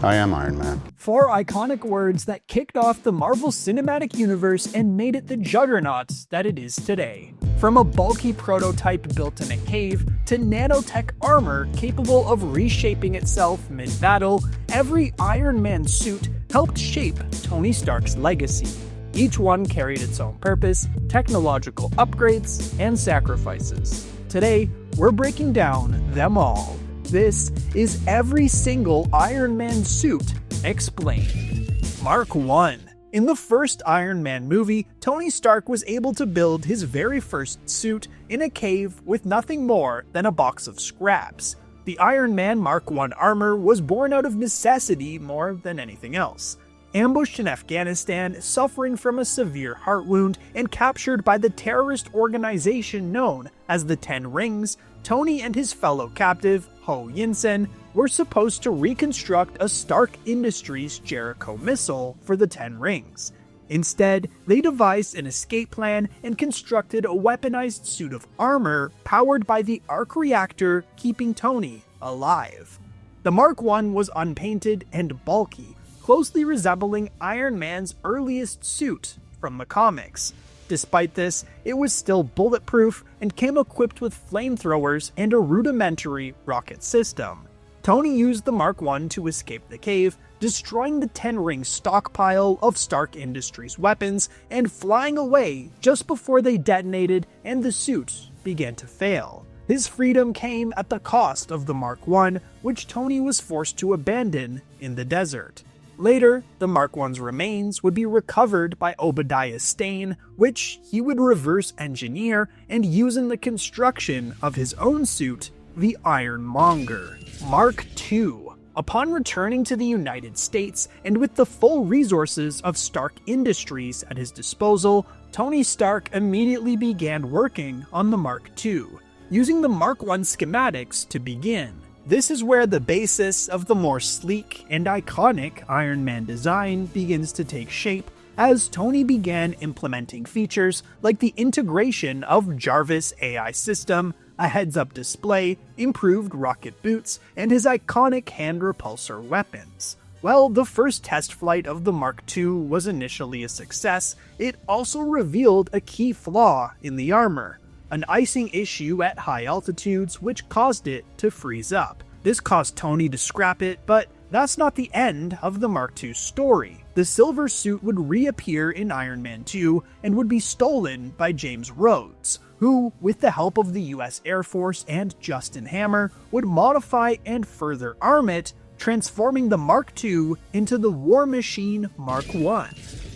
I am Iron Man. Four iconic words that kicked off the Marvel Cinematic Universe and made it the juggernaut that it is today. From a bulky prototype built in a cave to nanotech armor capable of reshaping itself mid-battle, every Iron Man suit helped shape Tony Stark's legacy. Each one carried its own purpose, technological upgrades, and sacrifices. Today, we're breaking down them all. This is every single Iron Man suit explained. Mark 1. In the first Iron Man movie, Tony Stark was able to build his very first suit in a cave with nothing more than a box of scraps. The Iron Man Mark 1 armor was born out of necessity more than anything else. Ambushed in Afghanistan, suffering from a severe heart wound, and captured by the terrorist organization known as the Ten Rings, Tony and his fellow captive, Ho Yinsen, were supposed to reconstruct a Stark Industries Jericho missile for the Ten Rings. Instead, they devised an escape plan and constructed a weaponized suit of armor powered by the arc reactor keeping Tony alive. The Mark I was unpainted and bulky, closely resembling Iron Man's earliest suit from the comics. Despite this, it was still bulletproof and came equipped with flamethrowers and a rudimentary rocket system. Tony used the Mark I to escape the cave, destroying the Ten Rings stockpile of Stark Industries weapons and flying away just before they detonated and the suit began to fail. His freedom came at the cost of the Mark I, which Tony was forced to abandon in the desert. Later, the Mark I's remains would be recovered by Obadiah Stane, which he would reverse engineer and use in the construction of his own suit, the Ironmonger. Mark II. Upon returning to the United States and with the full resources of Stark Industries at his disposal, Tony Stark immediately began working on the Mark II, using the Mark I schematics to begin. This is where the basis of the more sleek and iconic Iron Man design begins to take shape, as Tony began implementing features like the integration of Jarvis AI system, a heads-up display, improved rocket boots, and his iconic hand repulsor weapons. While the first test flight of the Mark II was initially a success, it also revealed a key flaw in the armor. An icing issue at high altitudes which caused it to freeze up. This caused Tony to scrap it, but that's not the end of the Mark II story. The silver suit would reappear in Iron Man 2 and would be stolen by James Rhodes, who, with the help of the US Air Force and Justin Hammer, would modify and further arm it, transforming the Mark II into the War Machine Mark I.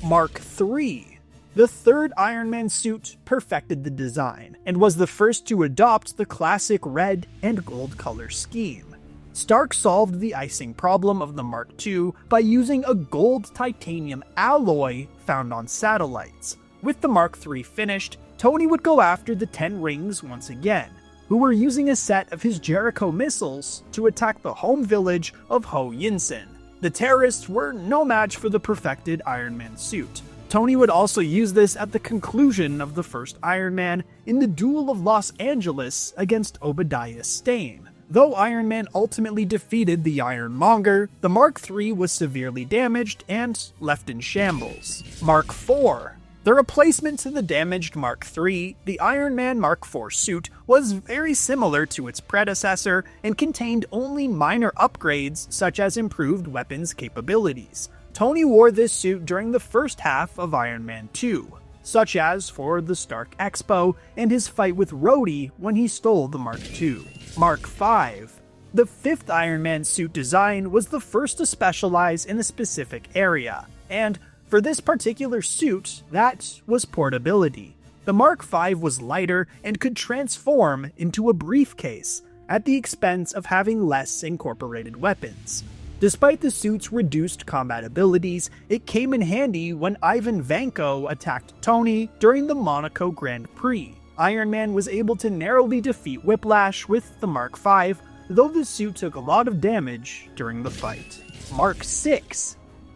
Mark III. The third Iron Man suit perfected the design, and was the first to adopt the classic red and gold color scheme. Stark solved the icing problem of the Mark II by using a gold titanium alloy found on satellites. With the Mark III finished, Tony would go after the Ten Rings once again, who were using a set of his Jericho missiles to attack the home village of Ho Yinsen. The terrorists were no match for the perfected Iron Man suit. Tony would also use this at the conclusion of the first Iron Man in the Duel of Los Angeles against Obadiah Stane. Though Iron Man ultimately defeated the Ironmonger, the Mark III was severely damaged and left in shambles. Mark IV. The replacement to the damaged Mark III, the Iron Man Mark IV suit was very similar to its predecessor and contained only minor upgrades such as improved weapons capabilities. Tony wore this suit during the first half of Iron Man 2, such as for the Stark Expo and his fight with Rhodey when he stole the Mark II. Mark V. The fifth Iron Man suit design was the first to specialize in a specific area, and for this particular suit, that was portability. The Mark V was lighter and could transform into a briefcase, at the expense of having less incorporated weapons. Despite the suit's reduced combat abilities, it came in handy when Ivan Vanko attacked Tony during the Monaco Grand Prix. Iron Man was able to narrowly defeat Whiplash with the Mark V, though the suit took a lot of damage during the fight. Mark VI.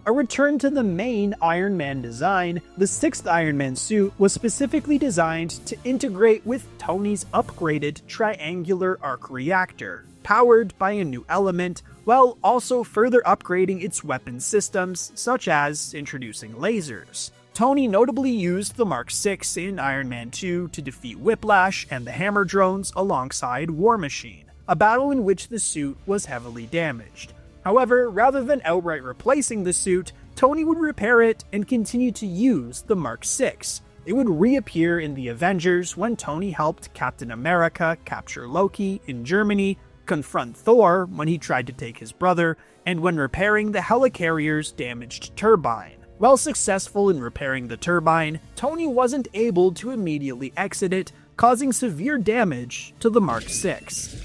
A return to the main Iron Man design, the sixth Iron Man suit was specifically designed to integrate with Tony's upgraded triangular arc reactor, powered by a new element, while also further upgrading its weapon systems, such as introducing lasers. Tony notably used the Mark VI in Iron Man 2 to defeat Whiplash and the Hammer drones alongside War Machine, a battle in which the suit was heavily damaged. However, rather than outright replacing the suit, Tony would repair it and continue to use the Mark VI. It would reappear in the Avengers when Tony helped Captain America capture Loki in Germany, confront Thor when he tried to take his brother, and when repairing the helicarrier's damaged turbine. While successful in repairing the turbine, Tony wasn't able to immediately exit it, causing severe damage to the Mark VI.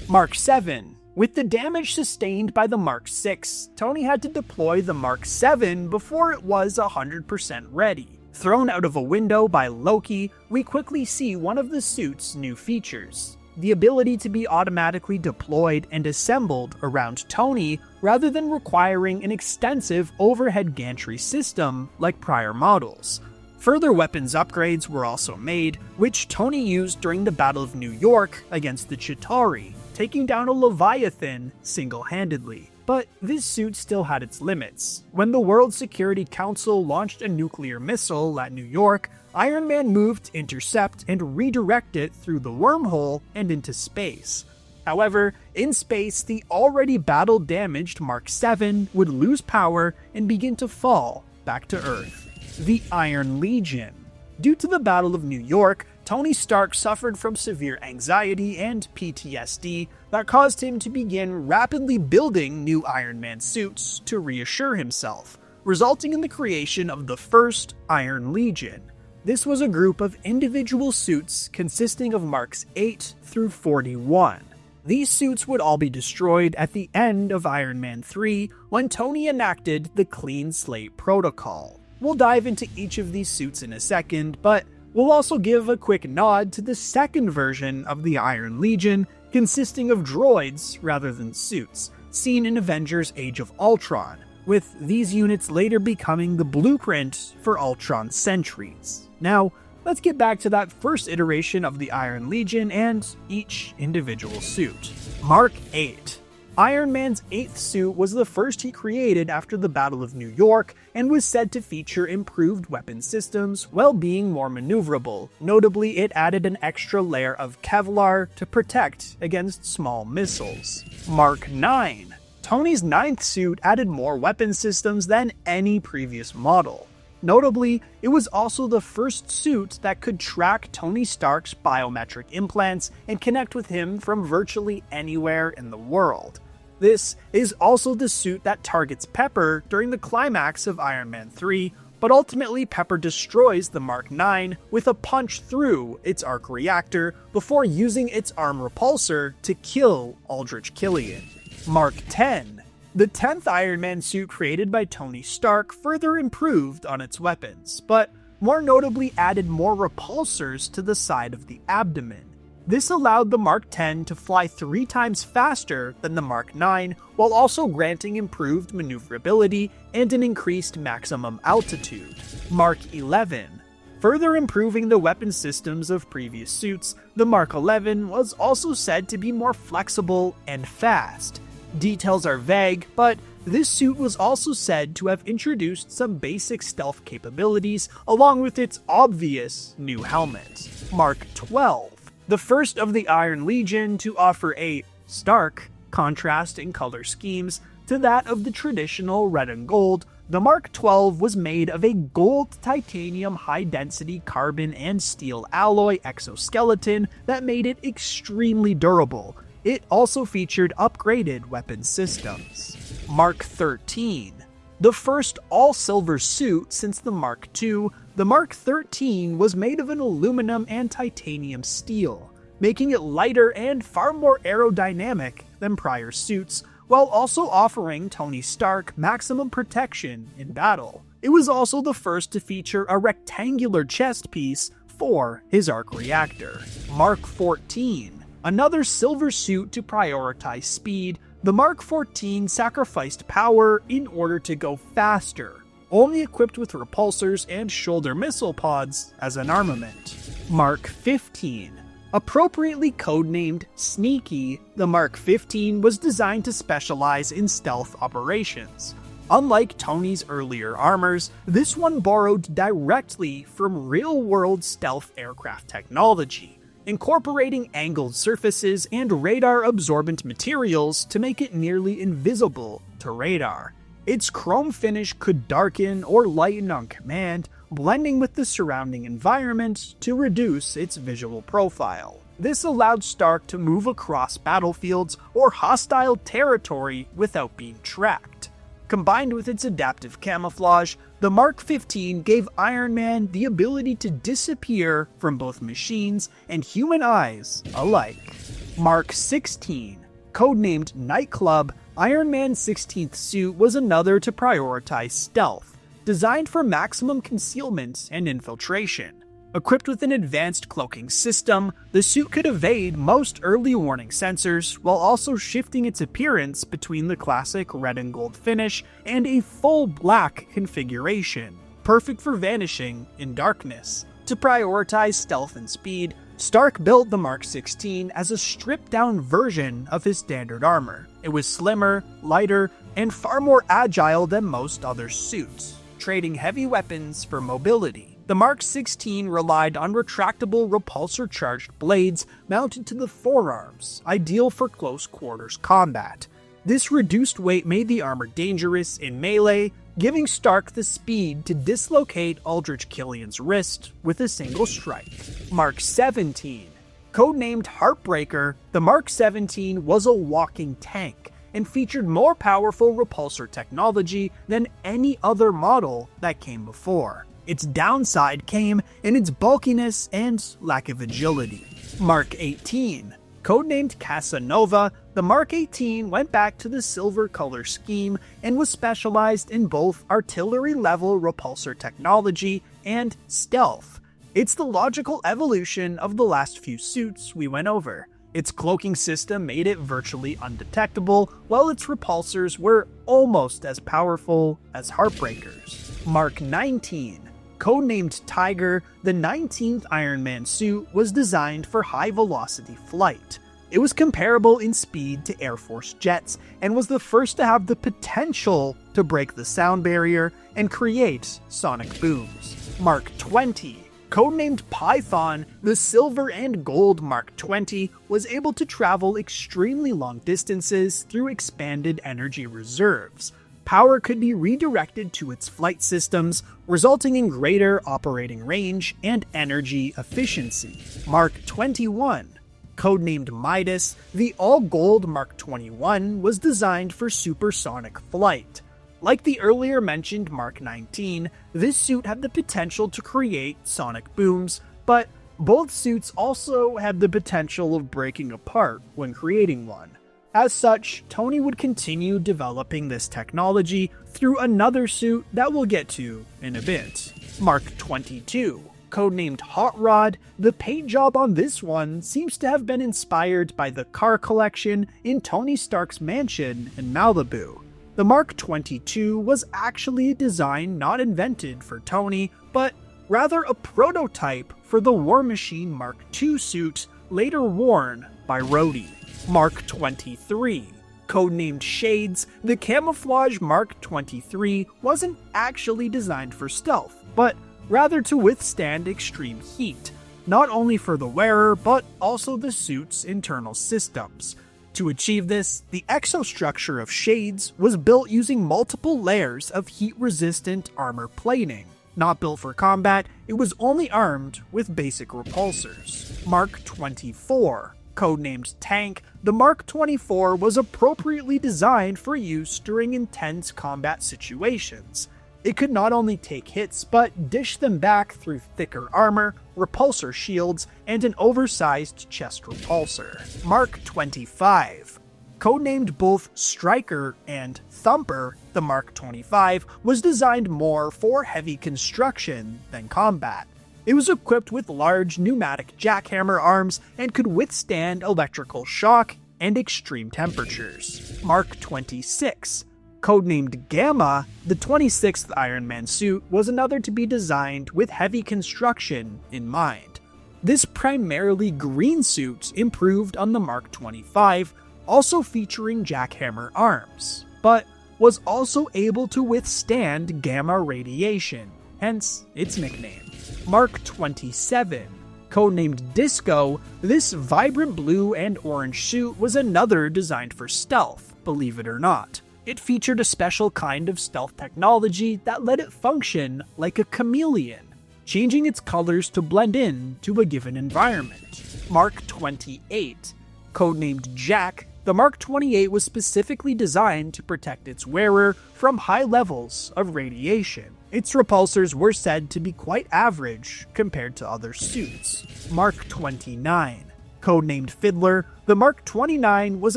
Mark VII. With the damage sustained by the Mark VI, Tony had to deploy the Mark VII before it was 100% ready. Thrown out of a window by Loki, we quickly see one of the suit's new features: the ability to be automatically deployed and assembled around Tony rather than requiring an extensive overhead gantry system like prior models. Further weapons upgrades were also made, which Tony used during the Battle of New York against the Chitauri, taking down a Leviathan single-handedly. But this suit still had its limits. When the World Security Council launched a nuclear missile at New York, Iron Man moved to intercept and redirect it through the wormhole and into space. However, in space, the already battle-damaged Mark VII would lose power and begin to fall back to Earth. The Iron Legion. Due to the Battle of New York, Tony Stark suffered from severe anxiety and PTSD that caused him to begin rapidly building new Iron Man suits to reassure himself, resulting in the creation of the first Iron Legion. This was a group of individual suits consisting of Marks 8 through 41. These suits would all be destroyed at the end of Iron Man 3 when Tony enacted the Clean Slate Protocol. We'll dive into each of these suits in a second, but we'll also give a quick nod to the second version of the Iron Legion, consisting of droids rather than suits, seen in Avengers Age of Ultron, with these units later becoming the blueprint for Ultron sentries. Now, let's get back to that first iteration of the Iron Legion and each individual suit. Mark 8. Iron Man's 8th suit was the first he created after the Battle of New York and was said to feature improved weapon systems while being more maneuverable. Notably, it added an extra layer of Kevlar to protect against small missiles. Mark 9. Tony's 9th suit added more weapon systems than any previous model. Notably, it was also the first suit that could track Tony Stark's biometric implants and connect with him from virtually anywhere in the world. This is also the suit that targets Pepper during the climax of Iron Man 3, but ultimately Pepper destroys the Mark 9 with a punch through its arc reactor before using its arm repulsor to kill Aldrich Killian. Mark 10. The 10th Iron Man suit created by Tony Stark further improved on its weapons, but more notably added more repulsors to the side of the abdomen. This allowed the Mark 10 to fly 3 times faster than the Mark 9, while also granting improved maneuverability and an increased maximum altitude. Mark 11. Further improving the weapon systems of previous suits, the Mark 11 was also said to be more flexible and fast. Details are vague, but this suit was also said to have introduced some basic stealth capabilities along with its obvious new helmet. Mark 12. The first of the Iron Legion to offer a stark contrast in color schemes to that of the traditional red and gold, the Mark 12 was made of a gold titanium high-density carbon and steel alloy exoskeleton that made it extremely durable. It also featured upgraded weapon systems. Mark 13. The first all-silver suit since the Mark II, the Mark 13 was made of an aluminum and titanium steel, making it lighter and far more aerodynamic than prior suits, while also offering Tony Stark maximum protection in battle. It was also the first to feature a rectangular chest piece for his arc reactor. Mark 14. Another silver suit to prioritize speed, the Mark 14 sacrificed power in order to go faster, only equipped with repulsors and shoulder missile pods as an armament. Mark 15. Appropriately codenamed Sneaky, the Mark 15 was designed to specialize in stealth operations. Unlike Tony's earlier armors, this one borrowed directly from real-world stealth aircraft technology, incorporating angled surfaces and radar-absorbent materials to make it nearly invisible to radar. Its chrome finish could darken or lighten on command, blending with the surrounding environment to reduce its visual profile. This allowed Stark to move across battlefields or hostile territory without being tracked. Combined with its adaptive camouflage, the Mark 15 gave Iron Man the ability to disappear from both machines and human eyes alike. Mark 16, codenamed Nightclub, Iron Man's 16th suit was another to prioritize stealth, designed for maximum concealment and infiltration. Equipped with an advanced cloaking system, the suit could evade most early warning sensors while also shifting its appearance between the classic red and gold finish and a full black configuration, perfect for vanishing in darkness. To prioritize stealth and speed, Stark built the Mark 16 as a stripped-down version of his standard armor. It was slimmer, lighter, and far more agile than most other suits, trading heavy weapons for mobility. The Mark 16 relied on retractable repulsor-charged blades mounted to the forearms, ideal for close-quarters combat. This reduced weight made the armor dangerous in melee, giving Stark the speed to dislocate Aldrich Killian's wrist with a single strike. Mark 17. Codenamed Heartbreaker, the Mark 17 was a walking tank and featured more powerful repulsor technology than any other model that came before. Its downside came in its bulkiness and lack of agility. Mark 18. Codenamed Casanova, the Mark 18 went back to the silver color scheme and was specialized in both artillery-level repulsor technology and stealth. It's the logical evolution of the last few suits we went over. Its cloaking system made it virtually undetectable, while its repulsors were almost as powerful as Heartbreakers. Mark 19. Codenamed Tiger, the 19th Iron Man suit was designed for high-velocity flight. It was comparable in speed to Air Force jets, and was the first to have the potential to break the sound barrier and create sonic booms. Mark 20. Codenamed Python, the silver and gold Mark 20 was able to travel extremely long distances through expanded energy reserves. Power could be redirected to its flight systems, resulting in greater operating range and energy efficiency. Mark 21. Codenamed Midas, the all-gold Mark 21 was designed for supersonic flight. Like the earlier mentioned Mark 19, this suit had the potential to create sonic booms, but both suits also had the potential of breaking apart when creating one. As such, Tony would continue developing this technology through another suit that we'll get to in a bit. Mark 22. Codenamed Hot Rod, the paint job on this one seems to have been inspired by the car collection in Tony Stark's mansion in Malibu. The Mark 22 was actually a design not invented for Tony, but rather a prototype for the War Machine Mark II suit later worn by Rhodey. Mark 23. Codenamed Shades, the camouflage Mark 23 wasn't actually designed for stealth, but rather to withstand extreme heat, not only for the wearer, but also the suit's internal systems. To achieve this, the exostructure of Shades was built using multiple layers of heat-resistant armor plating. Not built for combat, it was only armed with basic repulsors. Mark 24. Codenamed Tank, the Mark 24 was appropriately designed for use during intense combat situations. It could not only take hits, but dish them back through thicker armor, repulsor shields, and an oversized chest repulsor. Mark 25. Codenamed both Striker and Thumper, the Mark 25 was designed more for heavy construction than combat. It was equipped with large pneumatic jackhammer arms and could withstand electrical shock and extreme temperatures. Mark 26. Codenamed Gamma, the 26th Iron Man suit was another to be designed with heavy construction in mind. This primarily green suit improved on the Mark 25, also featuring jackhammer arms, but was also able to withstand gamma radiation, hence its nickname. Mark 27. Codenamed Disco, this vibrant blue and orange suit was another designed for stealth, believe it or not. It featured a special kind of stealth technology that let it function like a chameleon, changing its colors to blend in to a given environment. Mark 28. Codenamed Jack, the Mark 28 was specifically designed to protect its wearer from high levels of radiation. Its repulsors were said to be quite average compared to other suits. Mark 29. Codenamed Fiddler, the Mark 29 was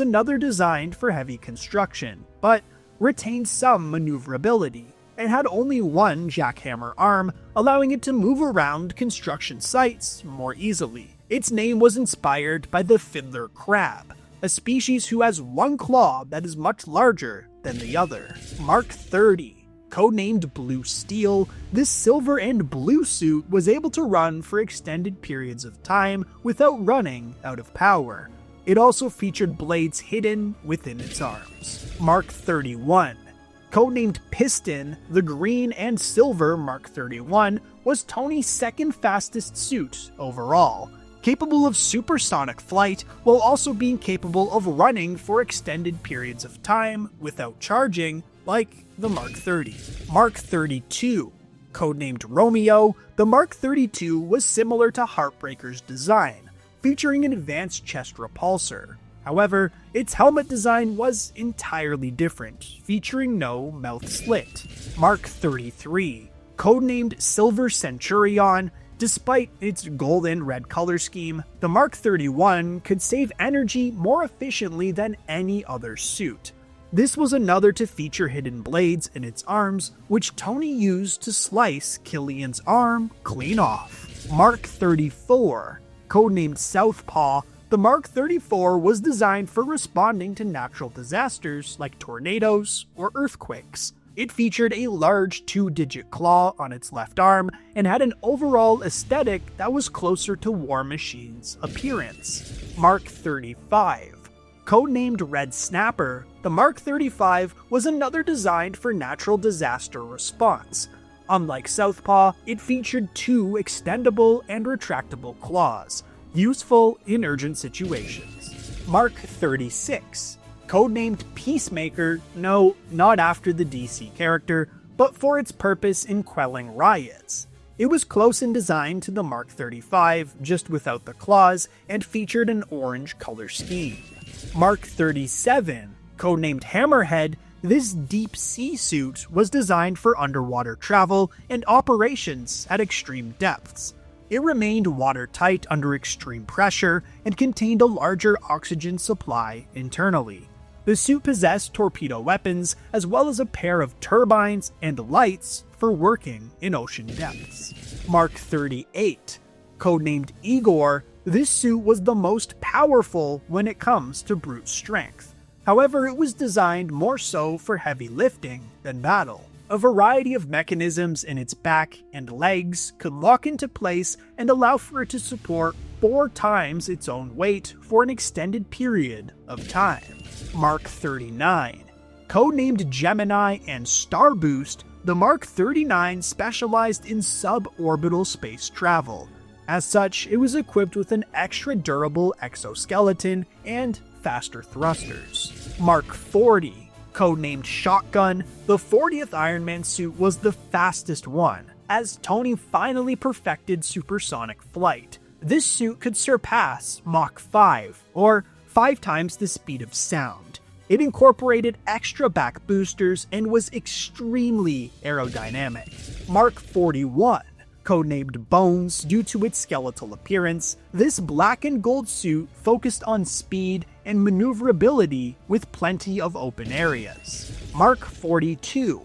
another designed for heavy construction, but retained some maneuverability. It had only one jackhammer arm, allowing it to move around construction sites more easily. Its name was inspired by the fiddler crab, a species who has one claw that is much larger than the other. Mark 30. Codenamed Blue Steel, this silver and blue suit was able to run for extended periods of time without running out of power. It also featured blades hidden within its arms. Mark 31. Codenamed Piston, the green and silver Mark 31 was Tony's second fastest suit overall, capable of supersonic flight while also being capable of running for extended periods of time without charging, like the Mark 30. Mark 32. Codenamed Romeo, the Mark 32 was similar to Heartbreaker's design, featuring an advanced chest repulsor. However, its helmet design was entirely different, featuring no mouth slit. Mark 33. Codenamed Silver Centurion, despite its gold and red color scheme, the Mark 31 could save energy more efficiently than any other suit. This was another to feature hidden blades in its arms, which Tony used to slice Killian's arm clean off. Mark 34. Codenamed Southpaw, the Mark 34 was designed for responding to natural disasters like tornadoes or earthquakes. It featured a large 2-digit claw on its left arm and had an overall aesthetic that was closer to War Machine's appearance. Mark 35. Codenamed Red Snapper, the Mark 35 was another designed for natural disaster response. Unlike Southpaw, it featured 2 extendable and retractable claws, useful in urgent situations. Mark 36. Codenamed Peacemaker, no, not after the DC character, but for its purpose in quelling riots. It was close in design to the Mark 35, just without the claws, and featured an orange color scheme. Mark 37. Codenamed Hammerhead, this deep sea suit was designed for underwater travel and operations at extreme depths. It remained watertight under extreme pressure and contained a larger oxygen supply internally. The suit possessed torpedo weapons as well as a pair of turbines and lights for working in ocean depths. Mark 38. Codenamed Igor, this suit was the most powerful when it comes to brute strength. However, it was designed more so for heavy lifting than battle. A variety of mechanisms in its back and legs could lock into place and allow for it to support 4 times its own weight for an extended period of time. Mark 39. Codenamed Gemini and Star Boost, the Mark 39 specialized in suborbital space travel. As such, it was equipped with an extra durable exoskeleton and faster thrusters. Mark 40. Codenamed Shotgun, the 40th Iron Man suit was the fastest one, as Tony finally perfected supersonic flight. This suit could surpass Mach 5, or 5 times the speed of sound. It incorporated extra back boosters and was extremely aerodynamic. Mark 41. Codenamed Bones due to its skeletal appearance, this black and gold suit focused on speed and maneuverability with plenty of open areas. Mark 42.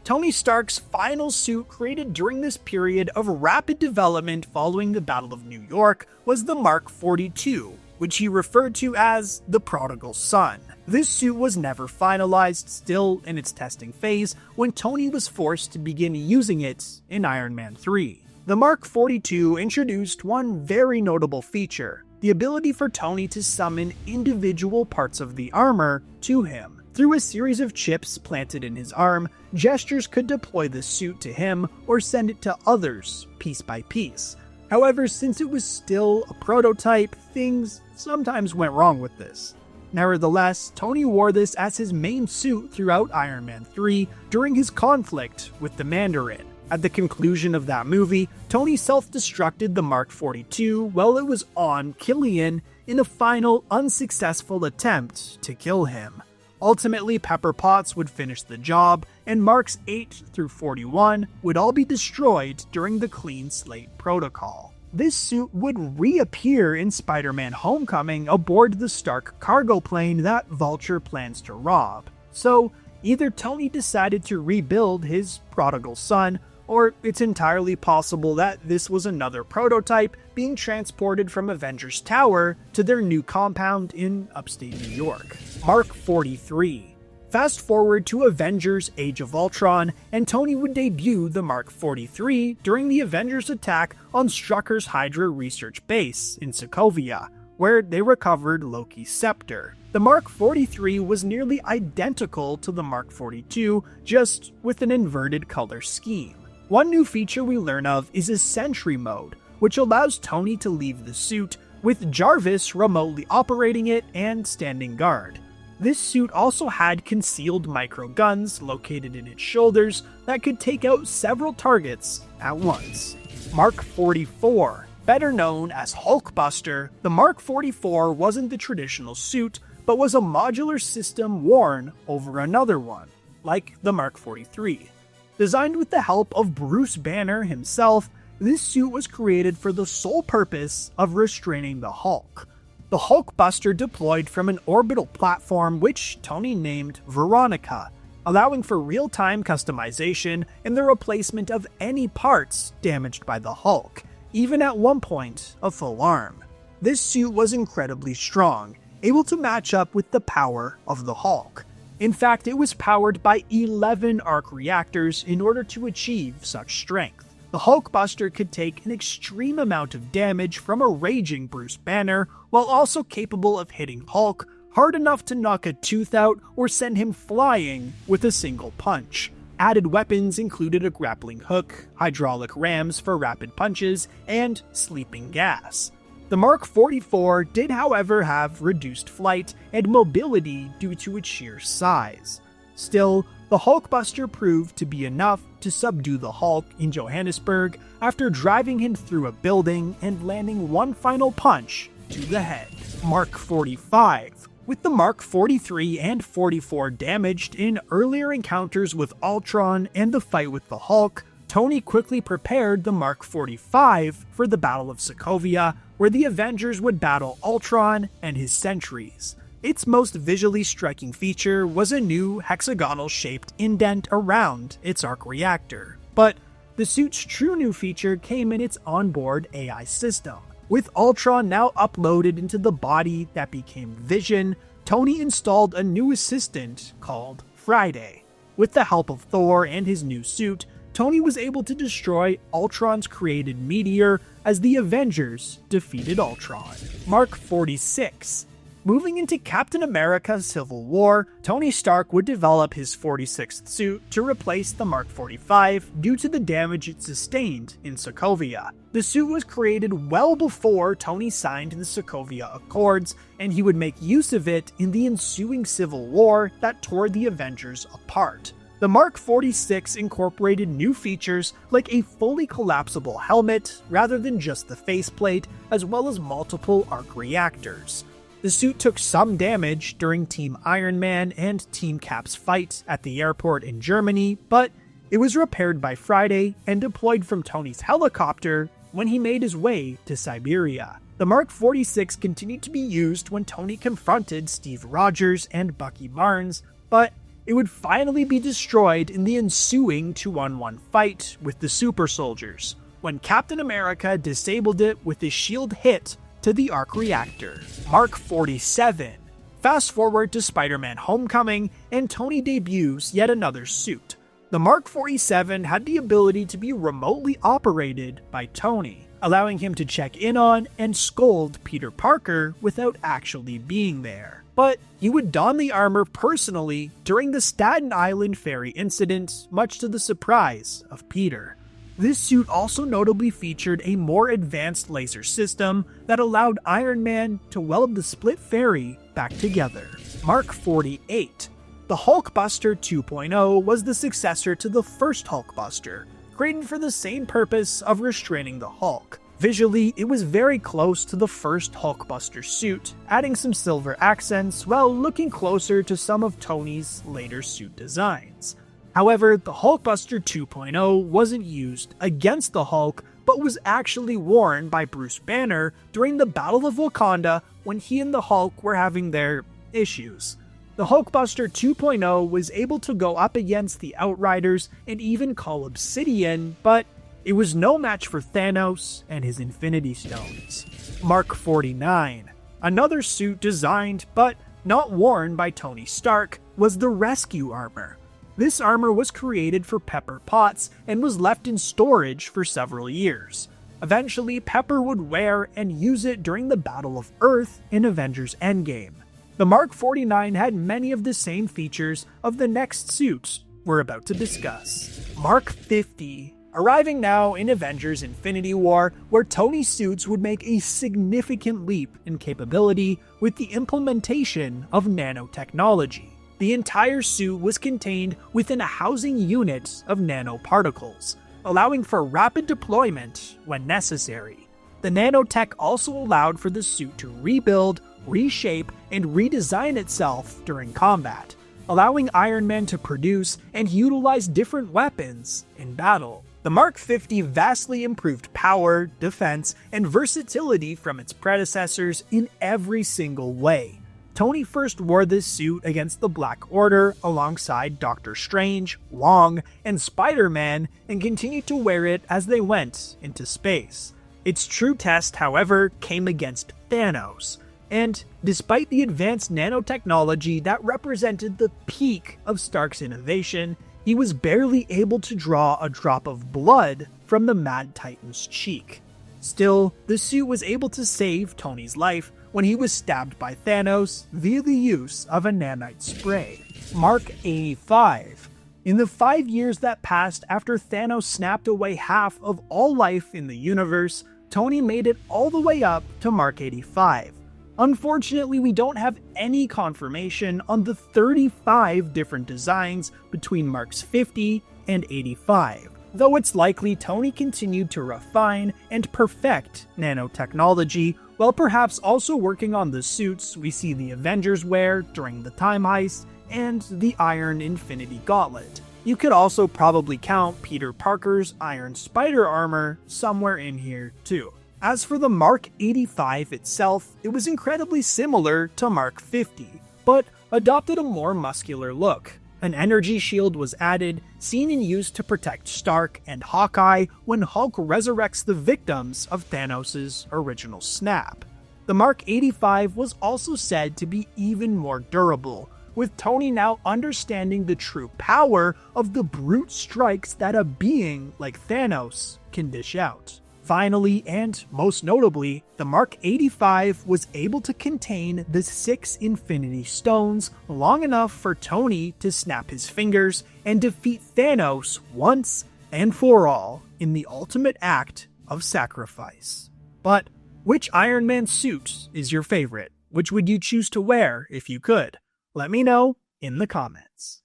Tony Stark's final suit created during this period of rapid development following the Battle of New York was the Mark 42, which he referred to as the Prodigal Son. This suit was never finalized, still in its testing phase, when Tony was forced to begin using it in Iron Man 3. The Mark 42 introduced one very notable feature, the ability for Tony to summon individual parts of the armor to him. Through a series of chips planted in his arm, gestures could deploy the suit to him or send it to others, piece by piece. However, since it was still a prototype, things sometimes went wrong with this. Nevertheless, Tony wore this as his main suit throughout Iron Man 3 during his conflict with the Mandarin. At the conclusion of that movie, Tony self-destructed the Mark 42 while it was on Killian in a final unsuccessful attempt to kill him. Ultimately, Pepper Potts would finish the job, and Marks 8 through 41 would all be destroyed during the Clean Slate Protocol. This suit would reappear in Spider-Man Homecoming aboard the Stark cargo plane that Vulture plans to rob. So, either Tony decided to rebuild his prodigal son, or it's entirely possible that this was another prototype being transported from Avengers Tower to their new compound in upstate New York. Mark 43. Fast forward to Avengers Age of Ultron, and Tony would debut the Mark 43 during the Avengers attack on Strucker's Hydra research base in Sokovia, where they recovered Loki's scepter. The Mark 43 was nearly identical to the Mark 42, just with an inverted color scheme. One new feature we learn of is a Sentry mode, which allows Tony to leave the suit, with Jarvis remotely operating it and standing guard. This suit also had concealed micro guns located in its shoulders that could take out several targets at once. Mark 44. Better known as Hulkbuster, the Mark 44 wasn't the traditional suit, but was a modular system worn over another one, like the Mark 43. Designed with the help of Bruce Banner himself, this suit was created for the sole purpose of restraining the Hulk. The Hulkbuster deployed from an orbital platform which Tony named Veronica, allowing for real-time customization and the replacement of any parts damaged by the Hulk, even at one point a full arm. This suit was incredibly strong, able to match up with the power of the Hulk. In fact, it was powered by 11 arc reactors in order to achieve such strength. The Hulkbuster could take an extreme amount of damage from a raging Bruce Banner, while also capable of hitting Hulk hard enough to knock a tooth out or send him flying with a single punch. Added weapons included a grappling hook, hydraulic rams for rapid punches, and sleeping gas. The Mark 44 did, however, have reduced flight and mobility due to its sheer size. Still, the Hulkbuster proved to be enough to subdue the Hulk in Johannesburg after driving him through a building and landing one final punch to the head. Mark 45. With the Mark 43 and 44 damaged in earlier encounters with Ultron and the fight with the Hulk, Tony quickly prepared the Mark 45 for the Battle of Sokovia, where the Avengers would battle Ultron and his sentries. Its most visually striking feature was a new hexagonal-shaped indent around its arc reactor. But the suit's true new feature came in its onboard AI system. With Ultron now uploaded into the body that became Vision, Tony installed a new assistant called Friday. With the help of Thor and his new suit, Tony was able to destroy Ultron's created meteor as the Avengers defeated Ultron. Mark 46. Moving into Captain America Civil War, Tony Stark would develop his 46th suit to replace the Mark 45 due to the damage it sustained in Sokovia. The suit was created well before Tony signed the Sokovia Accords, and he would make use of it in the ensuing Civil War that tore the Avengers apart. The Mark 46 incorporated new features like a fully collapsible helmet rather than just the faceplate, as well as multiple arc reactors. The suit took some damage during Team Iron Man and Team Cap's fight at the airport in Germany, but it was repaired by Friday and deployed from Tony's helicopter when he made his way to Siberia. The Mark 46 continued to be used when Tony confronted Steve Rogers and Bucky Barnes, but it would finally be destroyed in the ensuing 2-on-1 fight with the Super Soldiers, when Captain America disabled it with a shield hit to the arc reactor. Mark 47. Fast forward to Spider-Man Homecoming, and Tony debuts yet another suit. The Mark 47 had the ability to be remotely operated by Tony, allowing him to check in on and scold Peter Parker without actually being there. But he would don the armor personally during the Staten Island ferry incident, much to the surprise of Peter. This suit also notably featured a more advanced laser system that allowed Iron Man to weld the split ferry back together. Mark 48. The Hulkbuster 2.0 was the successor to the first Hulkbuster, created for the same purpose of restraining the Hulk. Visually, it was very close to the first Hulkbuster suit, adding some silver accents while looking closer to some of Tony's later suit designs. However, the Hulkbuster 2.0 wasn't used against the Hulk, but was actually worn by Bruce Banner during the Battle of Wakanda when he and the Hulk were having their issues. The Hulkbuster 2.0 was able to go up against the Outriders and even Call Obsidian, but it was no match for Thanos and his Infinity Stones. Mark 49. Another suit designed but not worn by Tony Stark was the Rescue Armor. This armor was created for Pepper Potts and was left in storage for several years. Eventually, Pepper would wear and use it during the Battle of Earth in Avengers Endgame. The Mark 49 had many of the same features of the next suits we're about to discuss. Mark 50. Arriving now in Avengers Infinity War, where Tony's suits would make a significant leap in capability with the implementation of nanotechnology. The entire suit was contained within a housing unit of nanoparticles, allowing for rapid deployment when necessary. The nanotech also allowed for the suit to rebuild, reshape, and redesign itself during combat, allowing Iron Man to produce and utilize different weapons in battle. The Mark 50 vastly improved power, defense, and versatility from its predecessors in every single way. Tony first wore this suit against the Black Order alongside Doctor Strange, Wong, and Spider-Man, and continued to wear it as they went into space. Its true test, however, came against Thanos, and despite the advanced nanotechnology that represented the peak of Stark's innovation, he was barely able to draw a drop of blood from the Mad Titan's cheek. Still, the suit was able to save Tony's life when he was stabbed by Thanos via the use of a nanite spray. Mark 85. In the 5 years that passed after Thanos snapped away half of all life in the universe, Tony made it all the way up to Mark 85. Unfortunately, we don't have any confirmation on the 35 different designs between Marks 50 and 85, though it's likely Tony continued to refine and perfect nanotechnology, while perhaps also working on the suits we see the Avengers wear during the time heist and the Iron Infinity Gauntlet. You could also probably count Peter Parker's Iron Spider armor somewhere in here too. As for the Mark 85 itself, it was incredibly similar to Mark 50, but adopted a more muscular look. An energy shield was added, seen and used to protect Stark and Hawkeye when Hulk resurrects the victims of Thanos' original snap. The Mark 85 was also said to be even more durable, with Tony now understanding the true power of the brute strikes that a being like Thanos can dish out. Finally, and most notably, the Mark 85 was able to contain the 6 Infinity Stones long enough for Tony to snap his fingers and defeat Thanos once and for all in the ultimate act of sacrifice. But which Iron Man suit is your favorite? Which would you choose to wear if you could? Let me know in the comments.